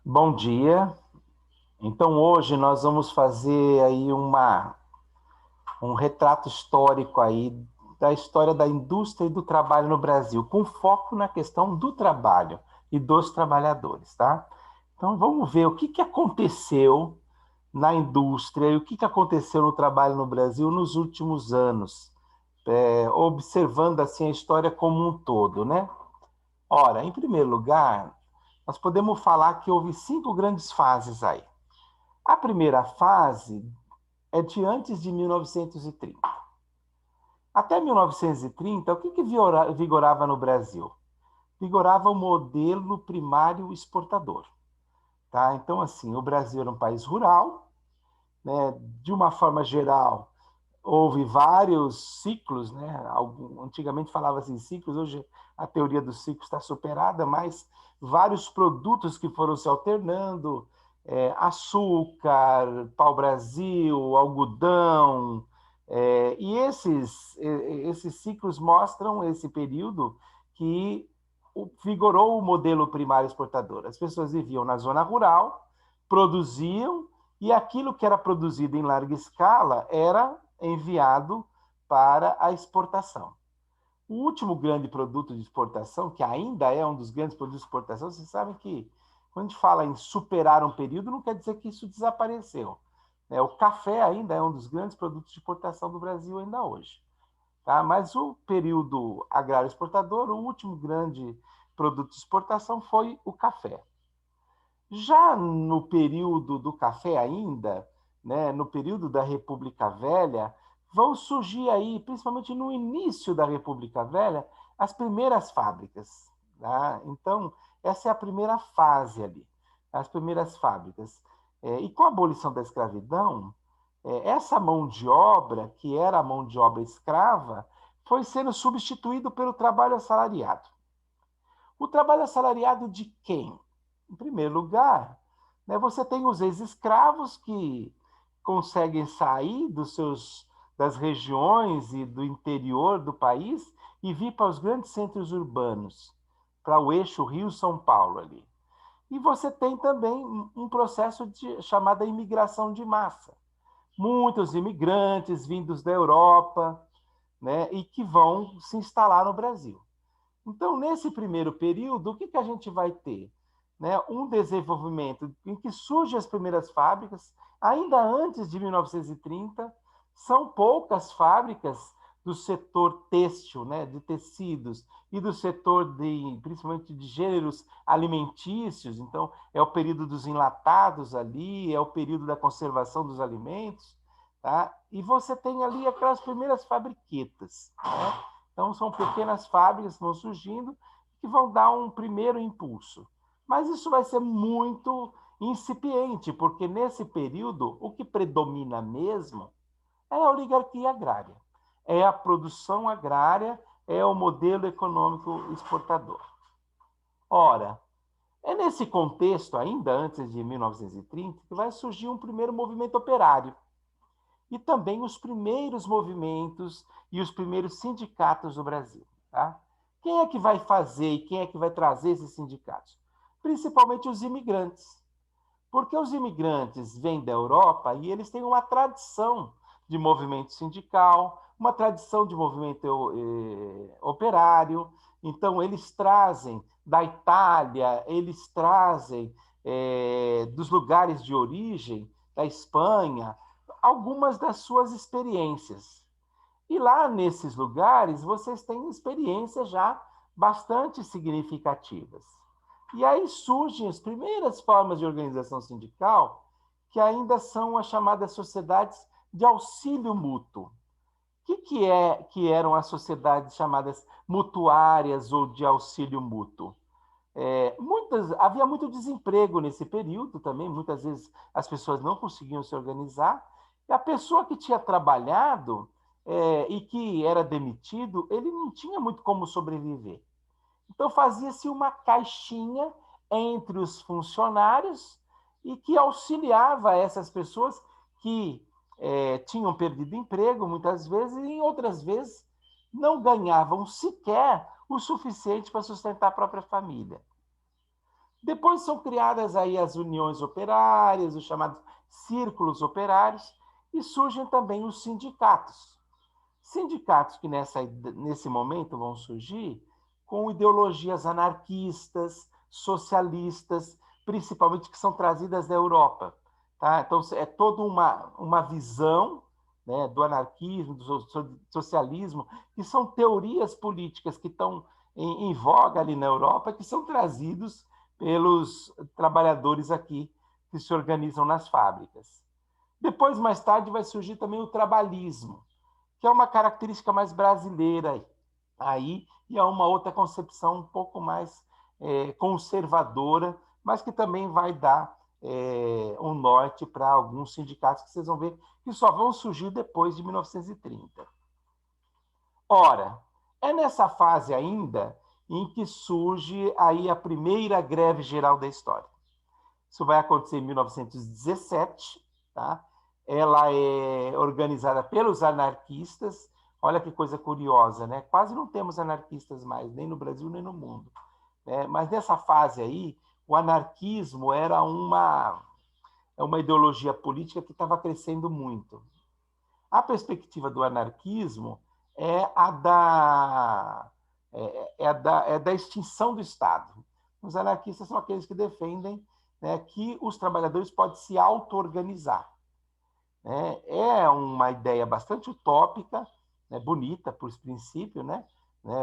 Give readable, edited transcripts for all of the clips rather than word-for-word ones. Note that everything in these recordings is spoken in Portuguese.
Bom dia. Então hoje nós vamos fazer aí um retrato histórico aí da história da indústria e do trabalho no Brasil, com foco na questão do trabalho e dos trabalhadores, tá? Então vamos ver o que aconteceu na indústria e o que aconteceu no trabalho no Brasil nos últimos anos, observando assim a história como um todo, né? Ora, em primeiro lugar, nós podemos falar que houve cinco grandes fases aí. A primeira fase é de antes de 1930. Até 1930, o que vigorava no Brasil? Vigorava o modelo primário exportador. Tá? Então, assim, o Brasil era um país rural, né? De uma forma geral, houve vários ciclos, né? Antigamente falava-se em ciclos, hoje a teoria dos ciclos está superada, mas vários produtos que foram se alternando, açúcar, pau-brasil, algodão, e esses ciclos mostram esse período que vigorou o modelo primário exportador. As pessoas viviam na zona rural, produziam, e aquilo que era produzido em larga escala era enviado para a exportação. O último grande produto de exportação, que ainda é um dos grandes produtos de exportação, vocês sabem que quando a gente fala em superar um período, não quer dizer que isso desapareceu. O café ainda é um dos grandes produtos de exportação do Brasil ainda hoje. Tá? Mas o período agrário exportador, o último grande produto de exportação foi o café. Já no período do café ainda, né, no período da República Velha, vão surgir aí, principalmente no início da República Velha, as primeiras fábricas. Tá? Então, essa é a primeira fase ali, as primeiras fábricas. E com a abolição da escravidão, essa mão de obra, que era a mão de obra escrava, foi sendo substituído pelo trabalho assalariado. O trabalho assalariado de quem? Em primeiro lugar, né, você tem os ex-escravos que conseguem sair das regiões e do interior do país e vir para os grandes centros urbanos, para o eixo Rio-São Paulo ali. E você tem também um processo chamada imigração de massa. Muitos imigrantes vindos da Europa, né, e que vão se instalar no Brasil. Então, nesse primeiro período, o que a gente vai ter? Né? Um desenvolvimento em que surgem as primeiras fábricas, ainda antes de 1930, são poucas fábricas do setor têxtil, né, de tecidos, e do setor principalmente de gêneros alimentícios. Então, é o período dos enlatados ali, é o período da conservação dos alimentos, tá? E você tem ali aquelas primeiras fabriquetas, né? Então, são pequenas fábricas que vão surgindo que vão dar um primeiro impulso. Mas isso vai ser muito incipiente, porque nesse período o que predomina mesmo é a oligarquia agrária, é a produção agrária, é o modelo econômico exportador. Ora, é nesse contexto, ainda antes de 1930, que vai surgir um primeiro movimento operário e também os primeiros movimentos e os primeiros sindicatos do Brasil. Tá? Quem é que vai fazer e quem é que vai trazer esses sindicatos? Principalmente os imigrantes. Porque os imigrantes vêm da Europa e eles têm uma tradição de movimento sindical, uma tradição de movimento operário. Então, eles trazem da Itália, eles trazem dos lugares de origem, da Espanha, algumas das suas experiências. E lá nesses lugares, vocês têm experiências já bastante significativas. E aí surgem as primeiras formas de organização sindical, que ainda são as chamadas sociedades de auxílio mútuo. Que eram as sociedades chamadas mutuárias ou de auxílio mútuo? Havia muito desemprego nesse período também, muitas vezes as pessoas não conseguiam se organizar, e a pessoa que tinha trabalhado e que era demitido, ele não tinha muito como sobreviver. Então fazia-se uma caixinha entre os funcionários e que auxiliava essas pessoas que tinham perdido emprego muitas vezes e em outras vezes não ganhavam sequer o suficiente para sustentar a própria família. Depois são criadas aí as uniões operárias, os chamados círculos operários, e surgem também os sindicatos. Sindicatos que nesse momento vão surgir com ideologias anarquistas, socialistas, principalmente que são trazidas da Europa. Tá? Então, é toda uma visão, né, do anarquismo, do socialismo, que são teorias políticas que estão em voga ali na Europa, que são trazidos pelos trabalhadores aqui que se organizam nas fábricas. Depois, mais tarde, vai surgir também o trabalhismo, que é uma característica mais brasileira aí, e é uma outra concepção um pouco mais conservadora, mas que também vai dar um norte para alguns sindicatos que vocês vão ver que só vão surgir depois de 1930. Ora, é nessa fase ainda em que surge aí a primeira greve geral da história. Isso vai acontecer em 1917, tá? Ela é organizada pelos anarquistas. Olha que coisa curiosa, né? Quase não temos anarquistas mais, nem no Brasil, nem no mundo. Né? Mas nessa fase aí, o anarquismo era uma ideologia política que estava crescendo muito. A perspectiva do anarquismo é a da extinção do Estado. Os anarquistas são aqueles que defendem, né, que os trabalhadores podem se auto-organizar. Né? É uma ideia bastante utópica, né, bonita por princípio, né?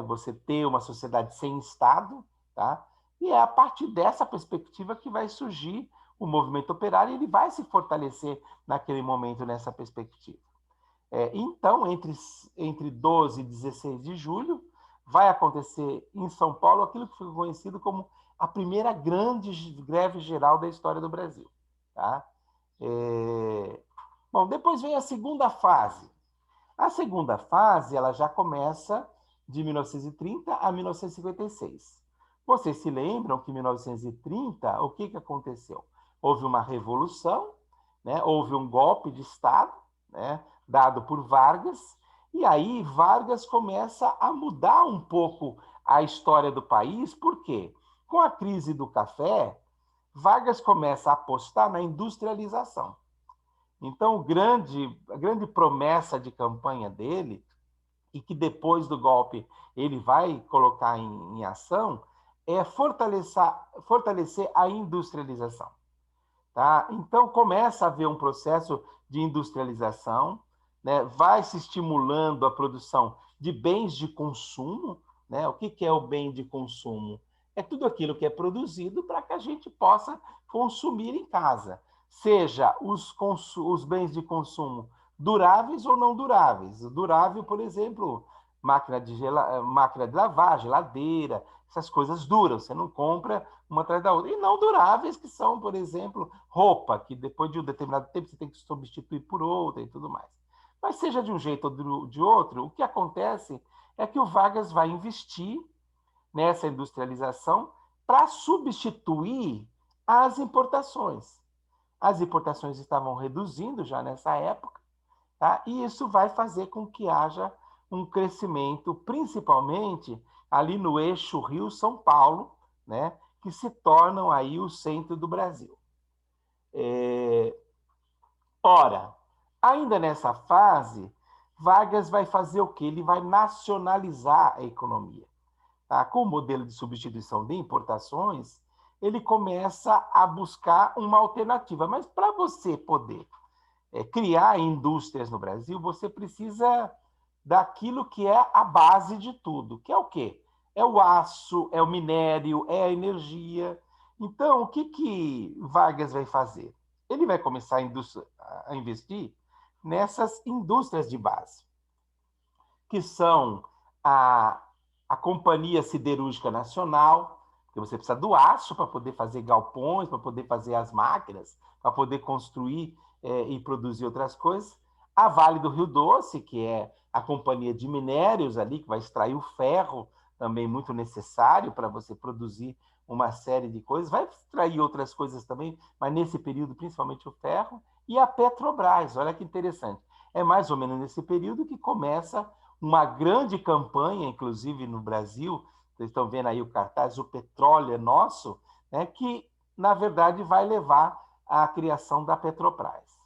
Você ter uma sociedade sem Estado, tá? E é a partir dessa perspectiva que vai surgir o movimento operário, e ele vai se fortalecer naquele momento nessa perspectiva. Então, entre 12 e 16 de julho, vai acontecer em São Paulo aquilo que foi conhecido como a primeira grande greve geral da história do Brasil. Tá? Bom, depois vem a segunda fase. A segunda fase ela já começa de 1930 a 1956. Vocês se lembram que em 1930, o que aconteceu? Houve uma revolução, né? Houve um golpe de Estado, né? Dado por Vargas, e aí Vargas começa a mudar um pouco a história do país, por quê? Com a crise do café, Vargas começa a apostar na industrialização. Então, a grande promessa de campanha dele, e que depois do golpe ele vai colocar em ação, é fortalecer a industrialização. Tá? Então, começa a haver um processo de industrialização, né? Vai se estimulando a produção de bens de consumo. Né? O que é o bem de consumo? É tudo aquilo que é produzido para que a gente possa consumir em casa, seja os bens de consumo duráveis ou não duráveis. Durável, por exemplo, máquina de lavar, geladeira, essas coisas duras. Você não compra uma atrás da outra. E não duráveis, que são, por exemplo, roupa, que depois de um determinado tempo você tem que substituir por outra e tudo mais. Mas seja de um jeito ou de outro, o que acontece é que o Vargas vai investir nessa industrialização para substituir as importações. As importações estavam reduzindo já nessa época, tá? E isso vai fazer com que haja um crescimento, principalmente ali no eixo Rio-São Paulo, né? Que se tornam aí o centro do Brasil. Ora, ainda nessa fase, Vargas vai fazer o quê? Ele vai nacionalizar a economia. Tá? Com o modelo de substituição de importações, ele começa a buscar uma alternativa. Mas para você poder criar indústrias no Brasil, você precisa daquilo que é a base de tudo, que é o quê? É o aço, é o minério, é a energia. Então, o que Vargas vai fazer? Ele vai começar a investir nessas indústrias de base, que são a Companhia Siderúrgica Nacional, que você precisa do aço para poder fazer galpões, para poder fazer as máquinas, para poder construir e produzir outras coisas. A Vale do Rio Doce, que é a companhia de minérios ali, que vai extrair o ferro, também muito necessário para você produzir uma série de coisas. Vai extrair outras coisas também, mas nesse período, principalmente o ferro. E a Petrobras, olha que interessante. É mais ou menos nesse período que começa uma grande campanha, inclusive no Brasil. Vocês estão vendo aí o cartaz, o petróleo é nosso, né, que, na verdade, vai levar à criação da Petrobras.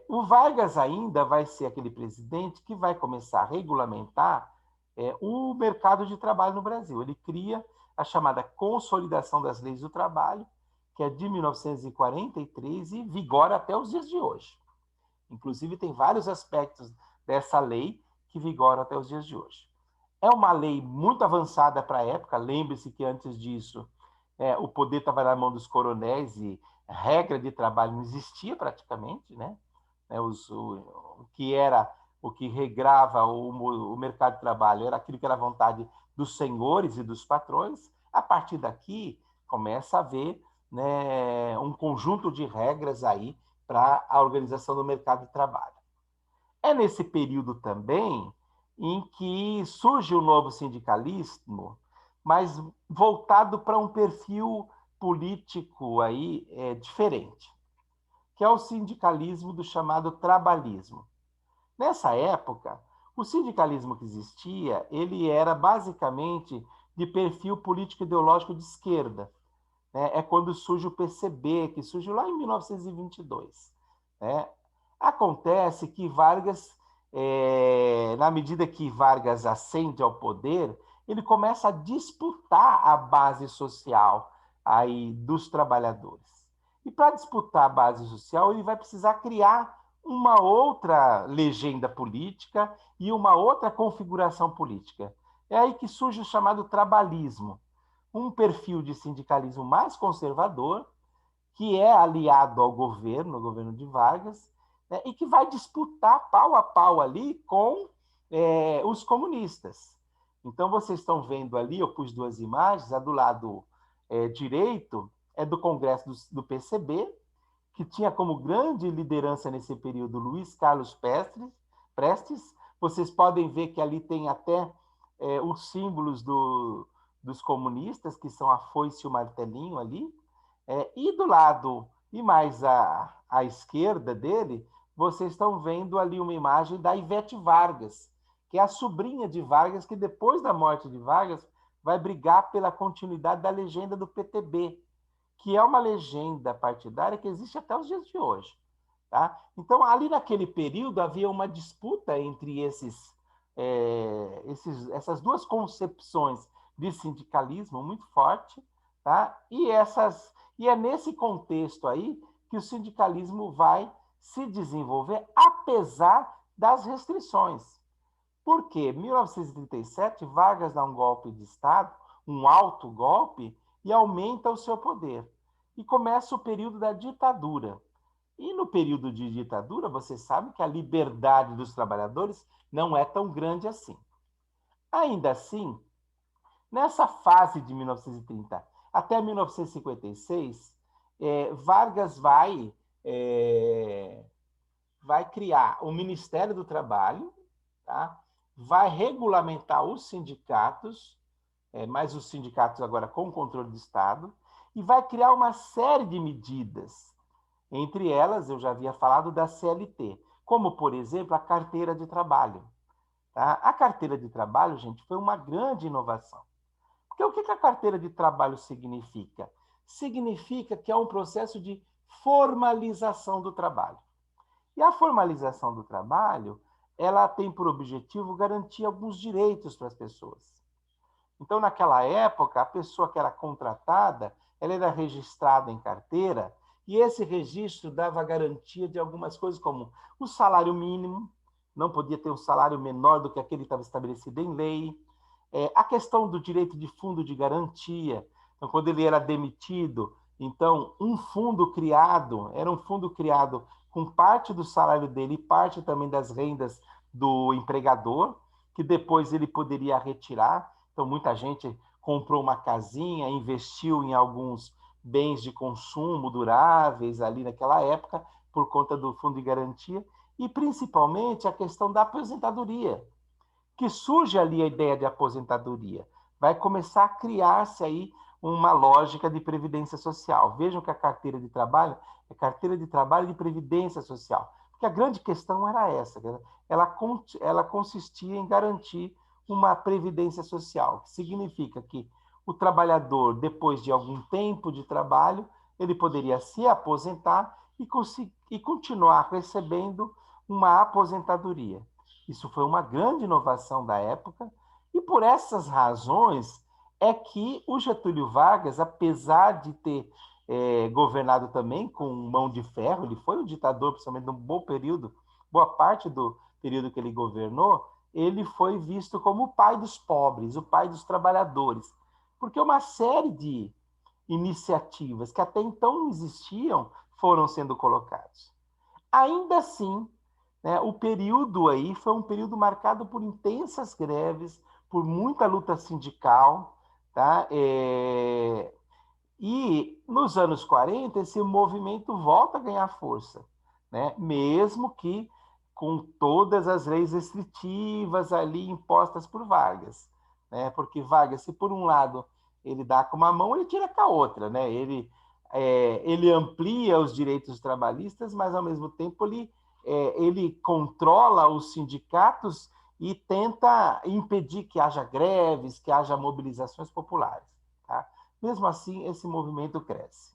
O Vargas ainda vai ser aquele presidente que vai começar a regulamentar o mercado de trabalho no Brasil. Ele cria a chamada Consolidação das Leis do Trabalho, que é de 1943 e vigora até os dias de hoje. Inclusive, tem vários aspectos dessa lei que vigoram até os dias de hoje. É uma lei muito avançada para a época. Lembre-se que antes disso o poder estava na mão dos coronéis e regra de trabalho não existia praticamente, né? O que regrava o mercado de trabalho era aquilo que era a vontade dos senhores e dos patrões. A partir daqui começa a haver, né, um conjunto de regras aí para a organização do mercado de trabalho. É nesse período também em que surge o novo sindicalismo, mas voltado para um perfil político aí diferente, que é o sindicalismo do chamado trabalhismo. Nessa época, o sindicalismo que existia, ele era basicamente de perfil político-ideológico de esquerda. Né? É quando surge o PCB, que surgiu lá em 1922. Né? Acontece que Vargas, na medida que Vargas ascende ao poder, ele começa a disputar a base social aí dos trabalhadores. E para disputar a base social, ele vai precisar criar uma outra legenda política e uma outra configuração política. É aí que surge o chamado trabalhismo, um perfil de sindicalismo mais conservador, que é aliado ao governo de Vargas, né, e que vai disputar pau a pau ali com os comunistas. Então, vocês estão vendo ali, eu pus duas imagens, a do lado direito é do Congresso do PCB, que tinha como grande liderança nesse período Luiz Carlos Prestes. Vocês podem ver que ali tem até os símbolos dos comunistas, que são a foice e o martelinho ali. E do lado, e mais à esquerda dele, vocês estão vendo ali uma imagem da Ivete Vargas, que é a sobrinha de Vargas, que depois da morte de Vargas vai brigar pela continuidade da legenda do PTB, que é uma legenda partidária que existe até os dias de hoje. Tá? Então, ali naquele período, havia uma disputa entre essas duas concepções de sindicalismo muito forte, tá? E é nesse contexto aí que o sindicalismo vai se desenvolver, apesar das restrições. Por quê? Em 1937, Vargas dá um golpe de Estado, um alto golpe, e aumenta o seu poder. E começa o período da ditadura. E no período de ditadura, você sabe que a liberdade dos trabalhadores não é tão grande assim. Ainda assim, nessa fase de 1930 até 1956, Vargas vai criar o Ministério do Trabalho, tá? Vai regulamentar os sindicatos, mas os sindicatos agora com controle do Estado, e vai criar uma série de medidas. Entre elas, eu já havia falado da CLT, como, por exemplo, a carteira de trabalho. Tá? A carteira de trabalho, gente, foi uma grande inovação. Porque o que a carteira de trabalho significa? Significa que é um processo de formalização do trabalho. E a formalização do trabalho, ela tem por objetivo garantir alguns direitos para as pessoas. Então, naquela época, a pessoa que era contratada, ela era registrada em carteira, e esse registro dava garantia de algumas coisas, como o salário mínimo, não podia ter um salário menor do que aquele que estava estabelecido em lei, a questão do direito de fundo de garantia. Então, quando ele era demitido, então, era um fundo criado com parte do salário dele e parte também das rendas do empregador, que depois ele poderia retirar. Então, muita gente comprou uma casinha, investiu em alguns bens de consumo duráveis ali naquela época, por conta do fundo de garantia, e principalmente a questão da aposentadoria, que surge ali a ideia de aposentadoria. Vai começar a criar-se aí uma lógica de previdência social. Vejam que a carteira de trabalho é carteira de trabalho de previdência social. Porque a grande questão era essa, ela consistia em garantir uma previdência social, que significa que o trabalhador, depois de algum tempo de trabalho, ele poderia se aposentar e continuar recebendo uma aposentadoria. Isso foi uma grande inovação da época, e por essas razões é que o Getúlio Vargas, apesar de ter governado também com mão de ferro, ele foi um ditador, principalmente num bom período, boa parte do período que ele governou, ele foi visto como o pai dos pobres, o pai dos trabalhadores, porque uma série de iniciativas que até então não existiam foram sendo colocadas. Ainda assim, né, o período aí foi um período marcado por intensas greves, por muita luta sindical, tá? E nos anos 40, esse movimento volta a ganhar força, né? Mesmo que com todas as leis restritivas ali impostas por Vargas, né? Porque Vargas, se por um lado ele dá com uma mão, ele tira com a outra, né? Ele amplia os direitos trabalhistas, mas ao mesmo tempo ele controla os sindicatos e tenta impedir que haja greves, que haja mobilizações populares, tá? Mesmo assim, esse movimento cresce.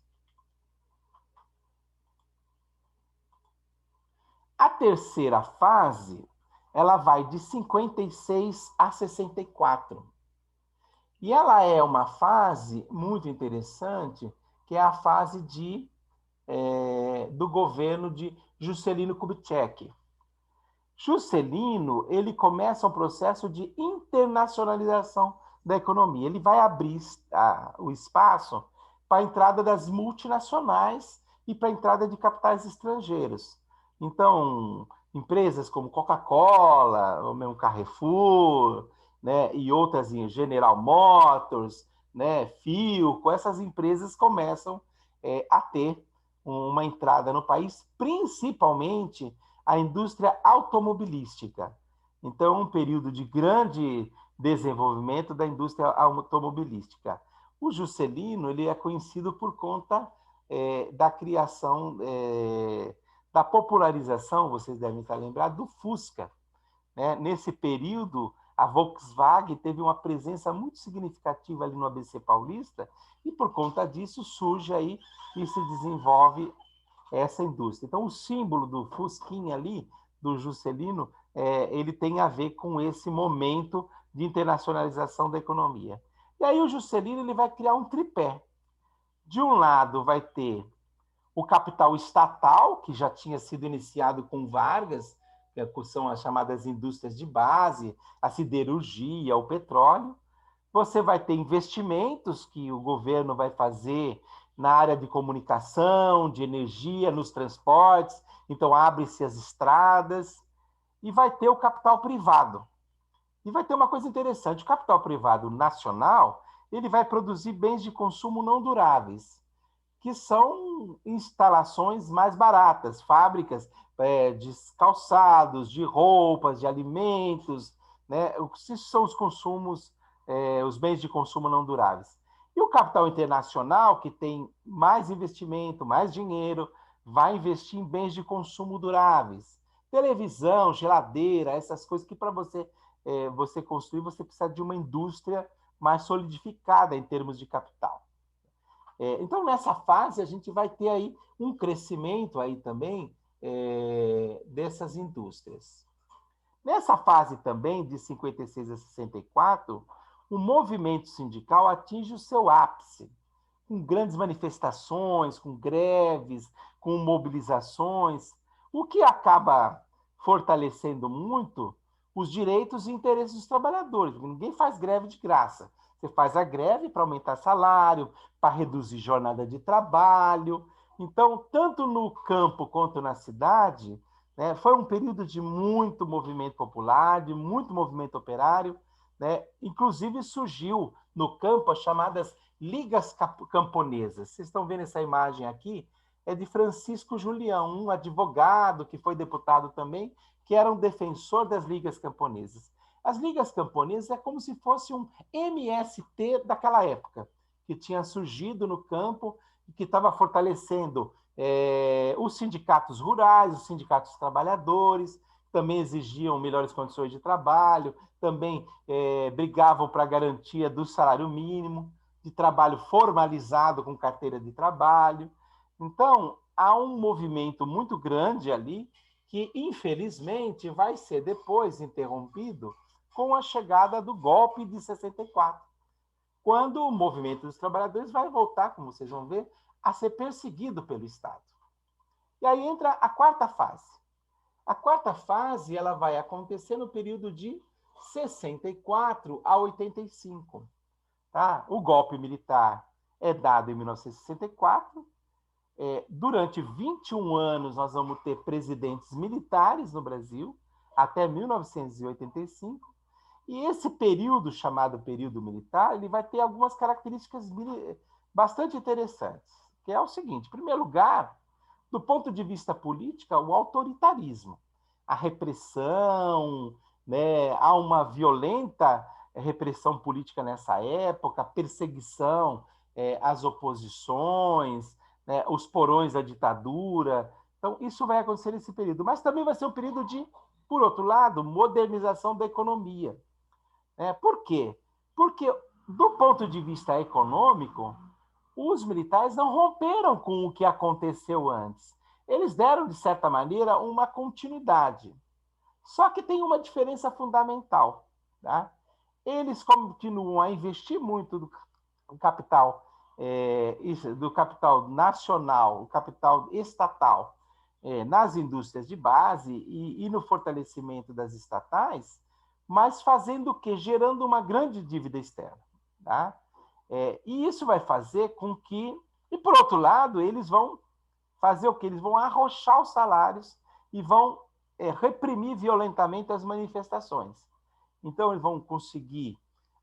A terceira fase, ela vai de 56 a 64. E ela é uma fase muito interessante, que é a fase do governo de Juscelino Kubitschek. Juscelino, ele começa um processo de internacionalização da economia. Ele vai abrir o espaço para a entrada das multinacionais e para a entrada de capitais estrangeiros. Então, empresas como Coca-Cola, ou mesmo Carrefour, né, e outras, General Motors, né, Philco, essas empresas começam a ter uma entrada no país, principalmente a indústria automobilística. Então, um período de grande desenvolvimento da indústria automobilística. O Juscelino ele é conhecido por conta da criação, da popularização, vocês devem estar lembrados, do Fusca. Né? Nesse período, a Volkswagen teve uma presença muito significativa ali no ABC Paulista, e por conta disso surge aí e se desenvolve essa indústria. Então, o símbolo do Fusquinha ali, do Juscelino, ele tem a ver com esse momento de internacionalização da economia. E aí o Juscelino ele vai criar um tripé. De um lado vai ter o capital estatal, que já tinha sido iniciado com Vargas, que são as chamadas indústrias de base, a siderurgia, o petróleo. Você vai ter investimentos que o governo vai fazer na área de comunicação, de energia, nos transportes, então abre-se as estradas, e vai ter o capital privado. E vai ter uma coisa interessante, o capital privado nacional, ele vai produzir bens de consumo não duráveis, que são instalações mais baratas, fábricas de calçados, de roupas, de alimentos, né? Esses são os consumos, os bens de consumo não duráveis. E o capital internacional, que tem mais investimento, mais dinheiro, vai investir em bens de consumo duráveis. Televisão, geladeira, essas coisas que para você construir, você precisa de uma indústria mais solidificada em termos de capital. Então, nessa fase, a gente vai ter aí um crescimento aí também dessas indústrias. Nessa fase também, de 56 a 64, o movimento sindical atinge o seu ápice, com grandes manifestações, com greves, com mobilizações, o que acaba fortalecendo muito os direitos e interesses dos trabalhadores. Ninguém faz greve de graça. Você faz a greve para aumentar salário, para reduzir jornada de trabalho. Então, tanto no campo quanto na cidade, né, foi um período de muito movimento popular, de muito movimento operário, né? Inclusive surgiu no campo as chamadas ligas camponesas. Vocês estão vendo essa imagem aqui? É de Francisco Julião, um advogado que foi deputado também, que era um defensor das ligas camponesas. As ligas camponesas é como se fosse um MST daquela época, que tinha surgido no campo e que estava fortalecendo os sindicatos rurais, os sindicatos trabalhadores, também exigiam melhores condições de trabalho, também brigavam para a garantia do salário mínimo. de trabalho formalizado com carteira de trabalho. Então, há um movimento muito grande ali que, infelizmente, vai ser depois interrompido com a chegada do golpe de 64, quando o movimento dos trabalhadores vai voltar, como vocês vão ver, a ser perseguido pelo Estado. E aí entra a quarta fase. A quarta fase ela vai acontecer no período de 64 a 85. Tá? O golpe militar é dado em 1964. Durante 21 anos, nós vamos ter presidentes militares no Brasil, até 1985. E esse período, chamado período militar, ele vai ter algumas características bastante interessantes, que é o seguinte: em primeiro lugar, do ponto de vista político, o autoritarismo, a repressão, né? Há uma violenta repressão política nessa época, perseguição às oposições, né? Os porões da ditadura. Então, isso vai acontecer nesse período. Mas também vai ser um período de, por outro lado, modernização da economia. Por quê? Porque, do ponto de vista econômico, os militares não romperam com o que aconteceu antes. Eles deram, de certa maneira, uma continuidade. Só que tem uma diferença fundamental. Tá? Eles continuam a investir muito do capital, do capital nacional, o capital estatal, nas indústrias de base e no fortalecimento das estatais, mas fazendo o quê? Gerando uma grande dívida externa. Tá? E isso vai fazer com que... E, por outro lado, eles vão fazer o quê? Eles vão arrochar os salários e vão reprimir violentamente as manifestações. Então, eles vão conseguir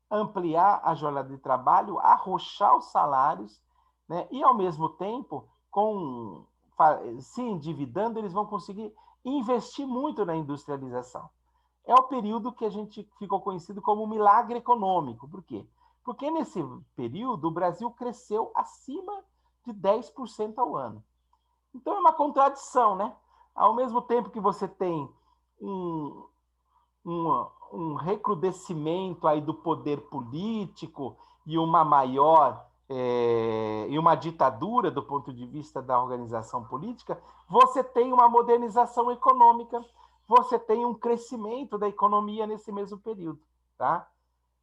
ampliar a jornada de trabalho, arrochar os salários, né? E, ao mesmo tempo, se endividando, eles vão conseguir investir muito na industrialização. É o período que a gente ficou conhecido como milagre econômico. Por quê? Porque nesse período o Brasil cresceu acima de 10% ao ano. Então é uma contradição, né? Ao mesmo tempo que você tem um recrudescimento aí do poder político e uma maior e uma ditadura do ponto de vista da organização política, você tem uma modernização econômica, você tem um crescimento da economia nesse mesmo período. Tá?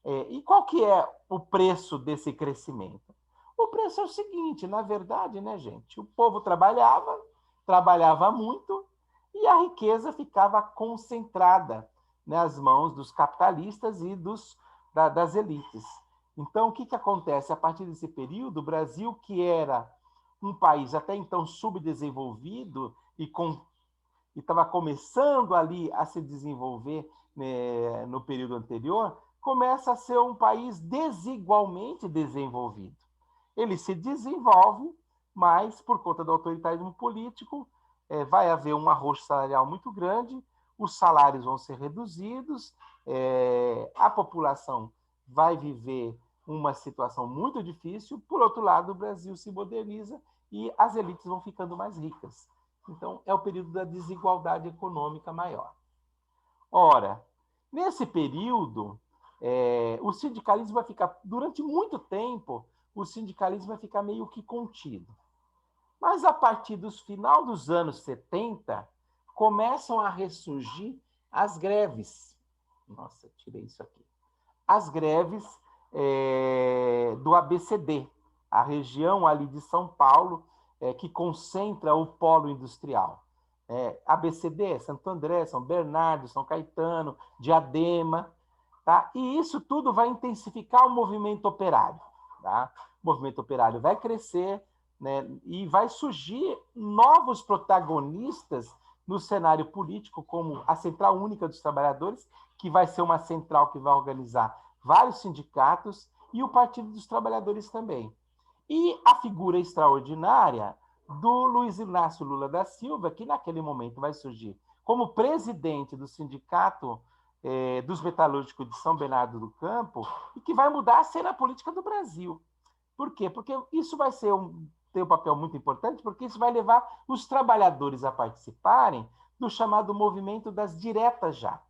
E qual que é o preço desse crescimento? O preço é o seguinte, na verdade, né, gente? O povo trabalhava muito e a riqueza ficava concentrada nas mãos dos capitalistas e das elites. Então, o que acontece? A partir desse período, o Brasil, que era um país até então subdesenvolvido e estava começando ali a se desenvolver, né, no período anterior, começa a ser um país desigualmente desenvolvido. Ele se desenvolve, mas por conta do autoritarismo político, vai haver um arroxo salarial muito grande, os salários vão ser reduzidos, a população vai viver uma situação muito difícil. Por outro lado, o Brasil se moderniza e as elites vão ficando mais ricas. Então, é o período da desigualdade econômica maior. Ora, nesse período, o sindicalismo vai ficar, durante muito tempo, o sindicalismo vai ficar meio que contido. Mas, a partir do final dos anos 70, começam a ressurgir as greves. Nossa, tirei isso aqui. As greves do ABCD, a região ali de São Paulo, que concentra o polo industrial. ABCD, Santo André, São Bernardo, São Caetano, Diadema. Tá? E isso tudo vai intensificar o movimento operário. Tá? O movimento operário vai crescer, né, e vai surgir novos protagonistas no cenário político, como a Central Única dos Trabalhadores, que vai ser uma central que vai organizar vários sindicatos, e o Partido dos Trabalhadores também. E a figura extraordinária do Luiz Inácio Lula da Silva, que naquele momento vai surgir como presidente do Sindicato dos Metalúrgicos de São Bernardo do Campo, e que vai mudar a cena política do Brasil. Por quê? Porque isso vai ter um papel muito importante, porque isso vai levar os trabalhadores a participarem do chamado movimento das diretas já.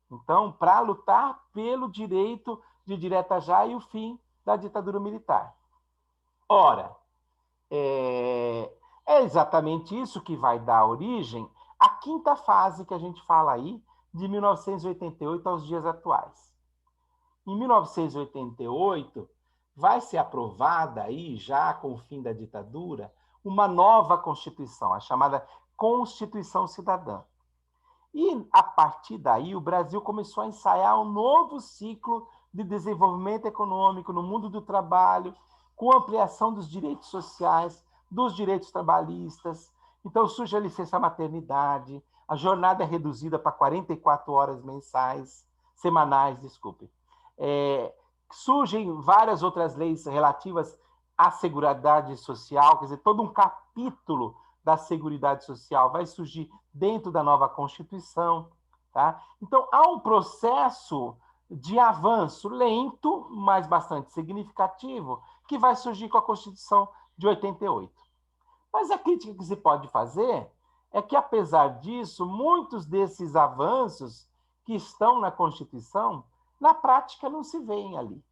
Então, para lutar pelo direito de direta já e o fim da ditadura militar. Ora, é exatamente isso que vai dar origem à quinta fase que a gente fala aí, de 1988 aos dias atuais. Em 1988, vai ser aprovada aí, já com o fim da ditadura, uma nova Constituição, a chamada Constituição Cidadã. E, a partir daí, o Brasil começou a ensaiar um novo ciclo de desenvolvimento econômico no mundo do trabalho, com ampliação dos direitos sociais, dos direitos trabalhistas. Então, surge a licença maternidade, a jornada é reduzida para 44 horas semanais, desculpe. Surgem várias outras leis relativas à Seguridade Social, quer dizer, todo um capítulo da Seguridade Social vai surgir dentro da nova Constituição. Tá? Então, há um processo de avanço lento, mas bastante significativo, que vai surgir com a Constituição de 88. Mas a crítica que se pode fazer é que, apesar disso, muitos desses avanços que estão na Constituição, na prática, não se veem ali.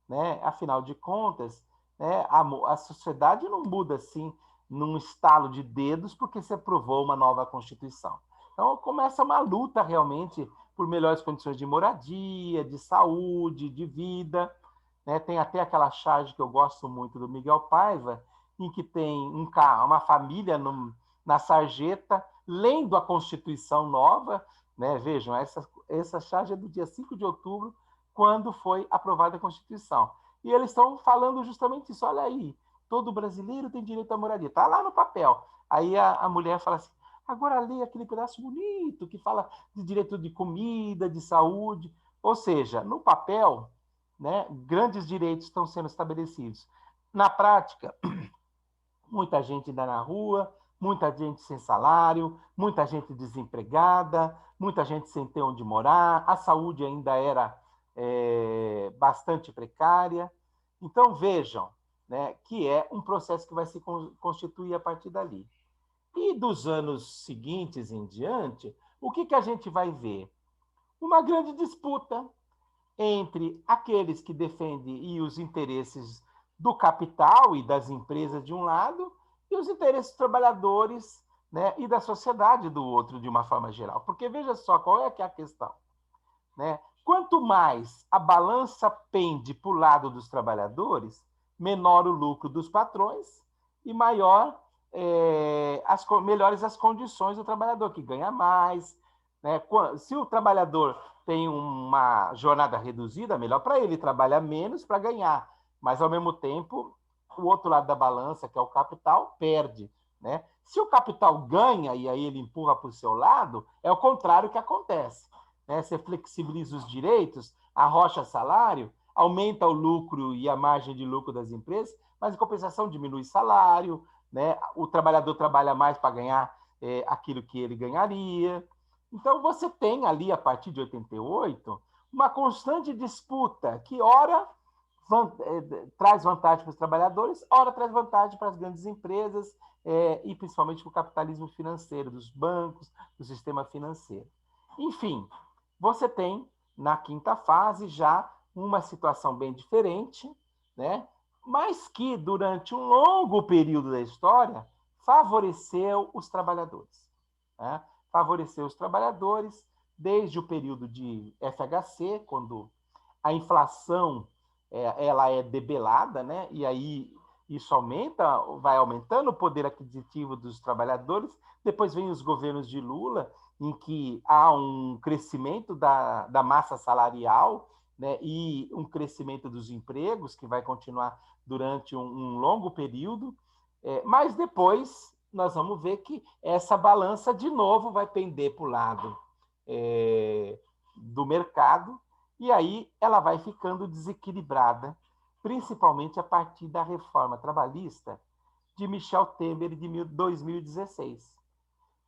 Né? Afinal de contas, né, a sociedade não muda assim num estalo de dedos porque se aprovou uma nova Constituição. Então, começa uma luta realmente por melhores condições de moradia, de saúde, de vida. Né? Tem até aquela charge que eu gosto muito do Miguel Paiva, em que tem uma família na sarjeta lendo a Constituição nova. Né? Vejam, essa charge é do dia 5 de outubro, quando foi aprovada a Constituição. E eles estão falando justamente isso. Olha aí, todo brasileiro tem direito à moradia. Está lá no papel. Aí a mulher fala assim, agora lê aquele pedaço bonito que fala de direito de comida, de saúde. Ou seja, no papel, né, grandes direitos estão sendo estabelecidos. Na prática, muita gente ainda na rua, muita gente sem salário, muita gente desempregada, muita gente sem ter onde morar, a saúde ainda era bastante precária. Então, vejam, né, que é um processo que vai se constituir a partir dali. E dos anos seguintes em diante, o que a gente vai ver? Uma grande disputa entre aqueles que defendem os interesses do capital e das empresas de um lado e os interesses dos trabalhadores, né, e da sociedade do outro, de uma forma geral. Porque veja só, qual é que é a questão? Né? Quanto mais a balança pende para o lado dos trabalhadores, menor o lucro dos patrões e melhores as condições do trabalhador, que ganha mais. Né? Se o trabalhador tem uma jornada reduzida, melhor para ele, trabalha menos para ganhar. Mas, ao mesmo tempo, o outro lado da balança, que é o capital, perde. Né? Se o capital ganha e aí ele empurra para o seu lado, é o contrário que acontece. Né? Você flexibiliza os direitos, arrocha salário, aumenta o lucro e a margem de lucro das empresas, mas, em compensação, diminui salário, né? O trabalhador trabalha mais para ganhar aquilo que ele ganharia. Então, você tem ali, a partir de 88, uma constante disputa que, ora, traz vantagem para os trabalhadores, ora, traz vantagem para as grandes empresas e, principalmente, para o capitalismo financeiro, dos bancos, do sistema financeiro. Enfim, você tem, na quinta fase, já uma situação bem diferente, né? Mas que, durante um longo período da história, favoreceu os trabalhadores. Né? Favoreceu os trabalhadores desde o período de FHC, quando a inflação ela é debelada, né? E aí isso vai aumentando o poder aquisitivo dos trabalhadores. Depois vem os governos de Lula, em que há um crescimento da massa salarial, né, e um crescimento dos empregos, que vai continuar durante um longo período, mas depois nós vamos ver que essa balança, de novo, vai pender para o lado do mercado, e aí ela vai ficando desequilibrada, principalmente a partir da reforma trabalhista de Michel Temer de 2016.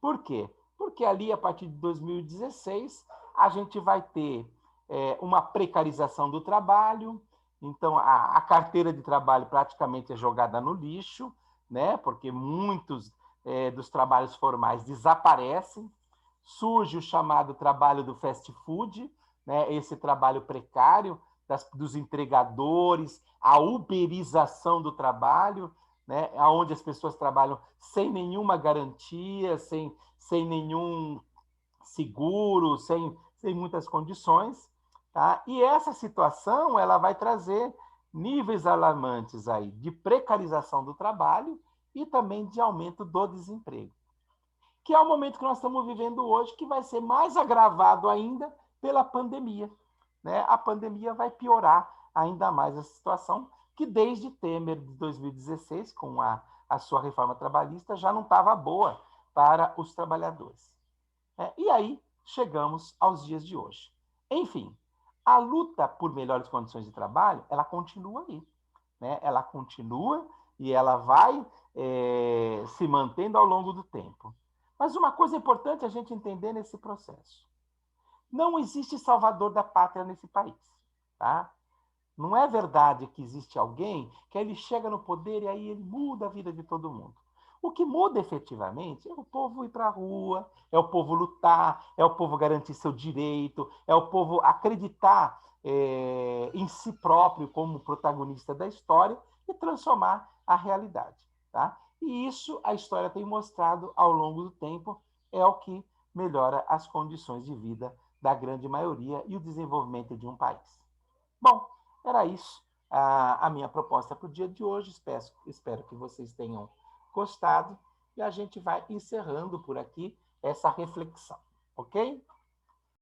Por quê? Porque ali, a partir de 2016, a gente vai ter uma precarização do trabalho, então a carteira de trabalho praticamente é jogada no lixo, né? Porque muitos dos trabalhos formais desaparecem, surge o chamado trabalho do fast food, né? Esse trabalho precário, dos entregadores, a uberização do trabalho, né, onde as pessoas trabalham sem nenhuma garantia, sem nenhum seguro, sem muitas condições. Tá? E essa situação ela vai trazer níveis alarmantes aí de precarização do trabalho e também de aumento do desemprego, que é o momento que nós estamos vivendo hoje, que vai ser mais agravado ainda pela pandemia. Né? A pandemia vai piorar ainda mais a situação, que desde Temer de 2016, com a sua reforma trabalhista, já não estava boa para os trabalhadores. E aí chegamos aos dias de hoje. Enfim, a luta por melhores condições de trabalho, ela continua aí. Né? Ela continua e ela vai se mantendo ao longo do tempo. Mas uma coisa importante a gente entender nesse processo. Não existe salvador da pátria nesse país. Tá? Não é verdade que existe alguém que ele chega no poder e aí ele muda a vida de todo mundo. O que muda efetivamente é o povo ir para a rua, é o povo lutar, é o povo garantir seu direito, é o povo acreditar em si próprio como protagonista da história e transformar a realidade. Tá? E isso a história tem mostrado ao longo do tempo, é o que melhora as condições de vida da grande maioria e o desenvolvimento de um país. Bom, era isso a minha proposta para o dia de hoje. Espero que vocês tenham gostado e a gente vai encerrando por aqui essa reflexão, ok?